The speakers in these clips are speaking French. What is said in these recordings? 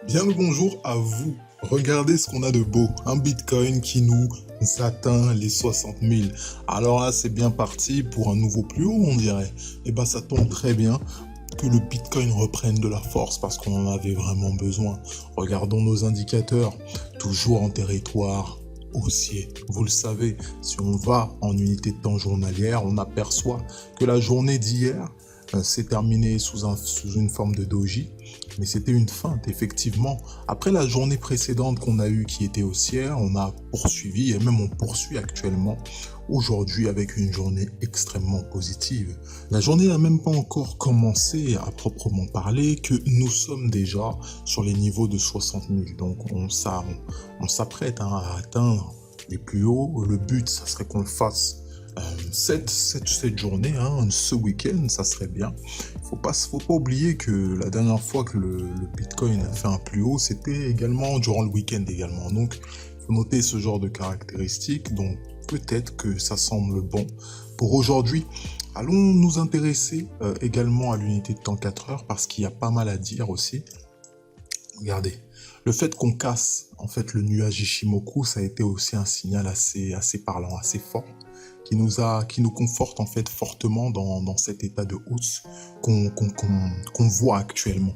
Bien le bonjour à vous. Regardez ce qu'on a de beau. Un Bitcoin qui nous atteint les 60 000. Alors là, c'est bien parti pour un nouveau plus haut, on dirait. Et bah, ça tombe très bien que le Bitcoin reprenne de la force parce qu'on en avait vraiment besoin. Regardons nos indicateurs. Toujours en territoire haussier. Vous le savez, si on va en unité de temps journalière, on aperçoit que la journée d'hier s'est terminée sous une forme de doji, mais c'était une feinte, effectivement. Après la journée précédente qu'on a eue qui était haussière, on a poursuivi et même on poursuit actuellement aujourd'hui avec une journée extrêmement positive. La journée n'a même pas encore commencé à proprement parler que nous sommes déjà sur les niveaux de 60 000. Donc on s'apprête à atteindre les plus hauts. Le but, ça serait qu'on le fasse cette journée, hein, ce week-end, ça serait bien. Faut pas oublier que la dernière fois que le Bitcoin a fait un plus haut, c'était également durant le week-end également. Donc, il faut noter ce genre de caractéristiques. Donc, peut-être que ça semble bon. Pour aujourd'hui, allons nous intéresser également à l'unité de temps 4 heures parce qu'il y a pas mal à dire aussi. Regardez, le fait qu'on casse en fait le nuage Ishimoku, ça a été aussi un signal assez parlant, assez fort, qui nous conforte en fait fortement dans cet état de hausse qu'on voit actuellement.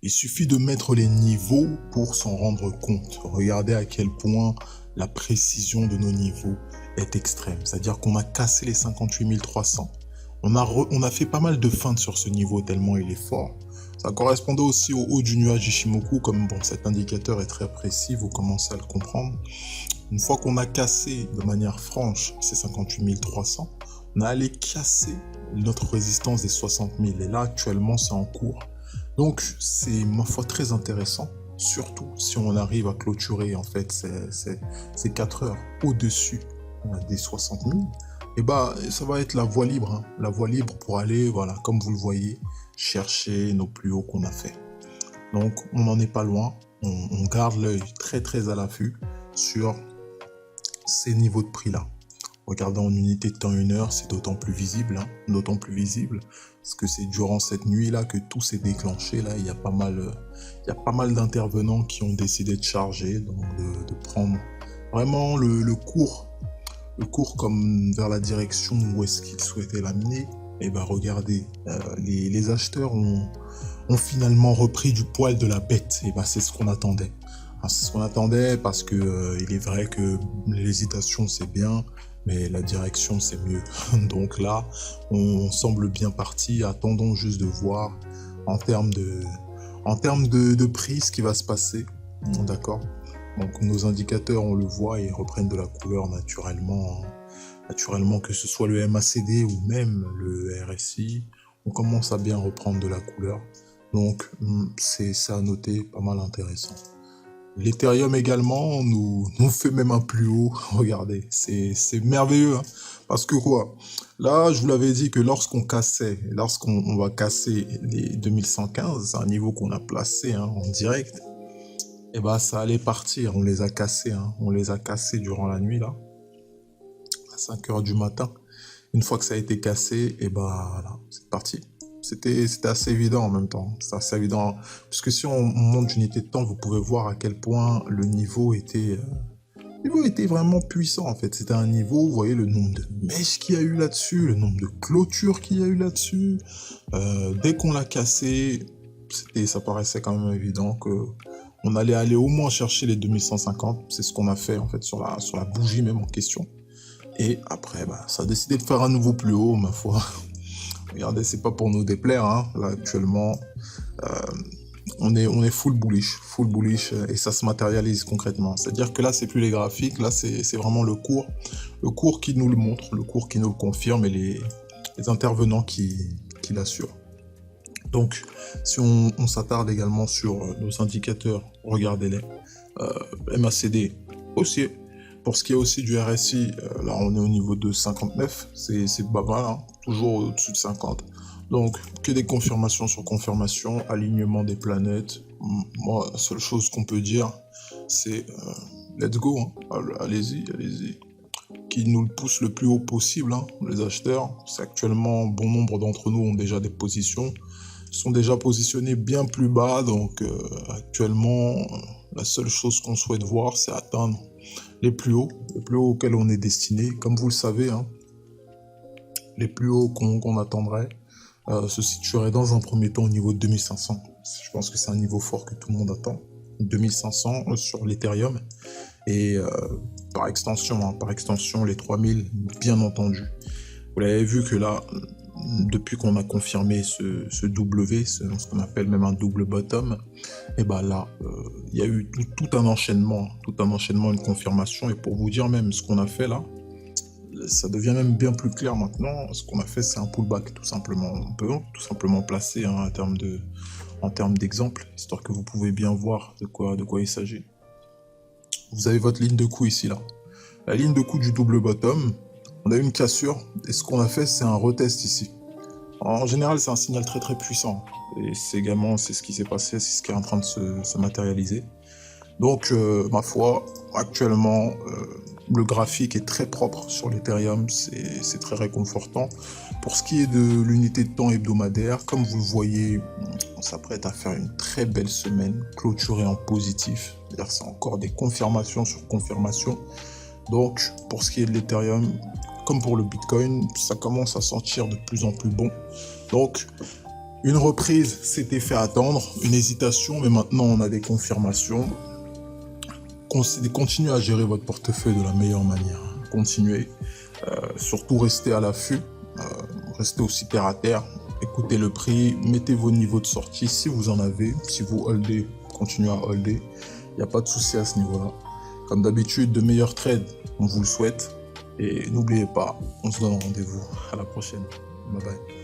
Il suffit de mettre les niveaux pour s'en rendre compte. Regardez à quel point la précision de nos niveaux est extrême. C'est-à-dire qu'on a cassé les 58 300. On a fait pas mal de feintes sur ce niveau tellement il est fort. Ça correspondait aussi au haut du nuage Ishimoku, comme bon, cet indicateur est très précis, vous commencez à le comprendre. Une fois qu'on a cassé de manière franche ces 58 300, on a allé casser notre résistance des 60 000. Et là, actuellement, c'est en cours. Donc, c'est, ma foi, très intéressant, surtout si on arrive à clôturer, en fait, ces 4 heures au-dessus des 60 000. Et bah, ça va être la voie libre, hein. La voie libre pour aller, voilà, comme vous le voyez, chercher nos plus hauts qu'on a fait. Donc, on n'en est pas loin. On garde l'œil très à l'affût sur ces niveaux de prix-là. Regardez en unité de temps 1 heure, c'est d'autant plus visible, hein, d'autant plus visible, parce que c'est durant cette nuit-là que tout s'est déclenché. Là, il y a pas mal d'intervenants qui ont décidé de charger, donc de prendre vraiment le cours comme vers la direction où est-ce qu'ils souhaitaient l'amener. Et ben regardez, les acheteurs ont finalement repris du poil de la bête. Et ben c'est ce qu'on attendait. Enfin, c'est ce qu'on attendait parce que il est vrai que l'hésitation c'est bien, mais la direction c'est mieux. Donc là, on semble bien parti. Attendons juste de voir en termes de prix ce qui va se passer. D'accord. Donc nos indicateurs, on le voit, ils reprennent de la couleur naturellement. Naturellement, que ce soit le MACD ou même le RSI, on commence à bien reprendre de la couleur. Donc c'est ça à noter, pas mal intéressant. L'Ethereum également nous fait même un plus haut. Regardez, c'est merveilleux. Hein, parce que quoi? Là, je vous l'avais dit que lorsqu'on va casser les 2115, c'est un niveau qu'on a placé hein, en direct, et bah ça allait partir. On les a cassés. Hein, on les a cassés durant la nuit là, à 5 heures du matin. Une fois que ça a été cassé, et bah voilà, c'est parti. C'était assez évident en même temps. C'est assez évident. Puisque si on monte d'unité de temps, vous pouvez voir à quel point le niveau était vraiment puissant en fait. C'était un niveau, vous voyez le nombre de mèches qu'il y a eu là-dessus, le nombre de clôtures qu'il y a eu là-dessus. Dès qu'on l'a cassé, ça paraissait quand même évident que on allait aller au moins chercher les 2150. C'est ce qu'on a fait en fait sur la bougie même en question. Et après, bah, ça a décidé de faire un nouveau plus haut, ma foi. Regardez, c'est pas pour nous déplaire, hein. Là, actuellement, on est full bullish, et ça se matérialise concrètement. C'est-à-dire que là, c'est plus les graphiques, là, c'est vraiment le cours qui nous le montre, le cours qui nous le confirme et les intervenants qui l'assurent. Donc, si on s'attarde également sur nos indicateurs, regardez-les. MACD aussi. Pour ce qui est aussi du RSI, là on est au niveau de 59, c'est pas mal, hein, toujours au-dessus de 50. Donc que des confirmations sur confirmation, alignement des planètes. Moi, la seule chose qu'on peut dire, c'est let's go, hein. Allez-y. Qui nous le pousse le plus haut possible, hein, les acheteurs. C'est actuellement, bon nombre d'entre nous ont déjà des positions. sont déjà positionnés bien plus bas, donc actuellement, la seule chose qu'on souhaite voir, c'est atteindre les plus hauts auxquels on est destiné. Comme vous le savez, hein, les plus hauts qu'on attendrait se situeraient dans un premier temps au niveau de 2500. Je pense que c'est un niveau fort que tout le monde attend. 2500 sur l'Ethereum et par extension les 3000 bien entendu. Vous l'avez vu que là, depuis qu'on a confirmé ce W, ce qu'on appelle même un double bottom, et ben là, il y a eu tout un enchaînement, une confirmation. Et pour vous dire même ce qu'on a fait là, ça devient même bien plus clair maintenant. Ce qu'on a fait, c'est un pullback tout simplement. On peut tout simplement placer hein, en termes d'exemple, histoire que vous pouvez bien voir de quoi il s'agit. Vous avez votre ligne de coup ici là. La ligne de coup du double bottom, on a eu une cassure et ce qu'on a fait, c'est un retest ici. En général, c'est un signal très très puissant et c'est également c'est ce qui s'est passé, c'est ce qui est en train de se matérialiser. Donc, ma foi, actuellement, le graphique est très propre sur l'Ethereum, c'est très réconfortant. Pour ce qui est de l'unité de temps hebdomadaire, comme vous le voyez, on s'apprête à faire une très belle semaine, clôturée en positif. C'est-à-dire c'est encore des confirmations sur confirmations. Donc, pour ce qui est de l'Ethereum, comme pour le Bitcoin, ça commence à sentir de plus en plus bon. Donc, une reprise s'était fait attendre, une hésitation, mais maintenant on a des confirmations. Continuez à gérer votre portefeuille de la meilleure manière. Continuez. Surtout restez à l'affût. Restez aussi terre à terre. Écoutez le prix. Mettez vos niveaux de sortie si vous en avez. Si vous holdez, continuez à holder. Il n'y a pas de souci à ce niveau-là. Comme d'habitude, de meilleurs trades, on vous le souhaite. Et n'oubliez pas, on se donne rendez-vous. À la prochaine. Bye bye.